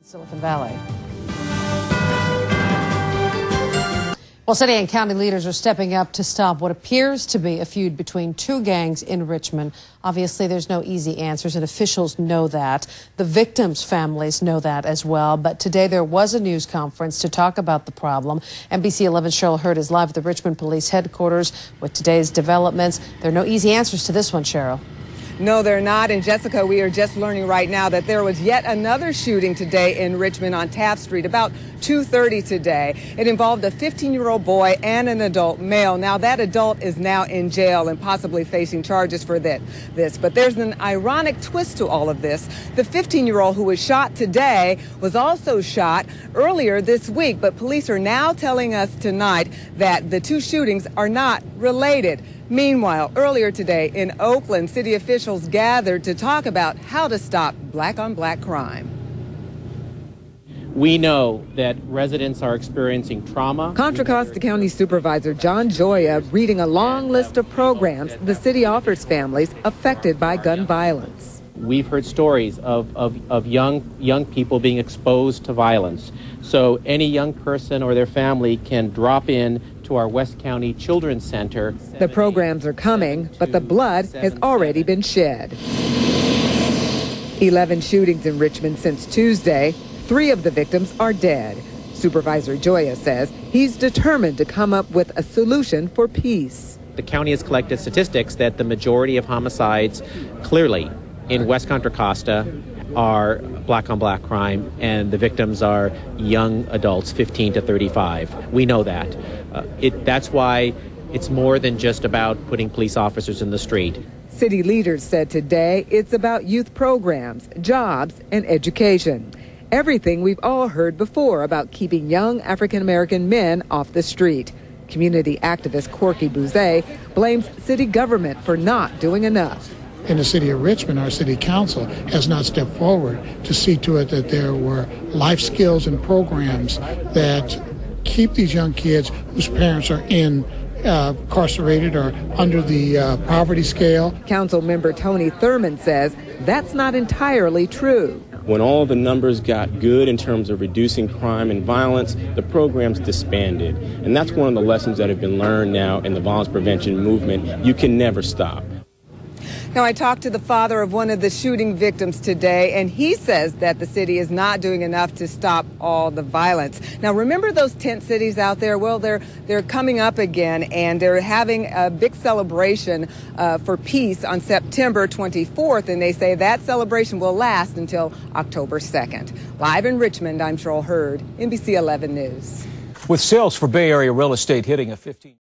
Silicon Valley. Well, city and county leaders are stepping up to stop what appears to be a feud between two gangs in Richmond. Obviously, there's no easy answers, and officials know that. The victims' families know that as well. But today there was a news conference to talk about the problem. NBC 11's Cheryl Hurd is live at the Richmond Police Headquarters with today's developments. There are no easy answers to this one, Cheryl. No, they're not. And Jessica, we are just learning right now that there was yet another shooting today in Richmond on Taft Street about 2:30 today. It involved a 15-year-old boy and an adult male. Now, that adult is now in jail and possibly facing charges for this. But there's an ironic twist to all of this. The 15-year-old who was shot today was also shot earlier this week. But police are now telling us tonight that the two shootings are not related. Meanwhile, earlier today in Oakland, city officials gathered to talk about how to stop black-on-black crime. We know that residents are experiencing trauma. Contra Costa County Supervisor Gioia reading a long list of programs the city offers families affected by gun violence. We've heard stories of young people being exposed to violence. So any young person or their family can drop in to our West County Children's Center. The programs are coming, but the blood has already been shed. 11 shootings in Richmond since Tuesday. 3 of the victims are dead. Supervisor Gioia says he's determined to come up with a solution for peace. The county has collected statistics that the majority of homicides clearly in West Contra Costa are black-on-black crime, and the victims are young adults, 15 to 35. We know that. That's why it's more than just about putting police officers in the street. City leaders said today it's about youth programs, jobs, and education. Everything we've all heard before about keeping young African-American men off the street. Community activist Corky Bouzet blames city government for not doing enough. In the city of Richmond, our city council has not stepped forward to see to it that there were life skills and programs that keep these young kids whose parents are incarcerated or under the poverty scale. Council member Tony Thurman says that's not entirely true. When all the numbers got good in terms of reducing crime and violence, the programs disbanded. And that's one of the lessons that have been learned now in the violence prevention movement. You can never stop. Now, I talked to the father of one of the shooting victims today, and he says that the city is not doing enough to stop all the violence. Now, remember those tent cities out there? Well, they're coming up again, and they're having a big celebration for peace on September 24th, and they say that celebration will last until October 2nd. Live in Richmond, I'm Cheryl Hurd, NBC 11 News. With sales for Bay Area real estate hitting a 15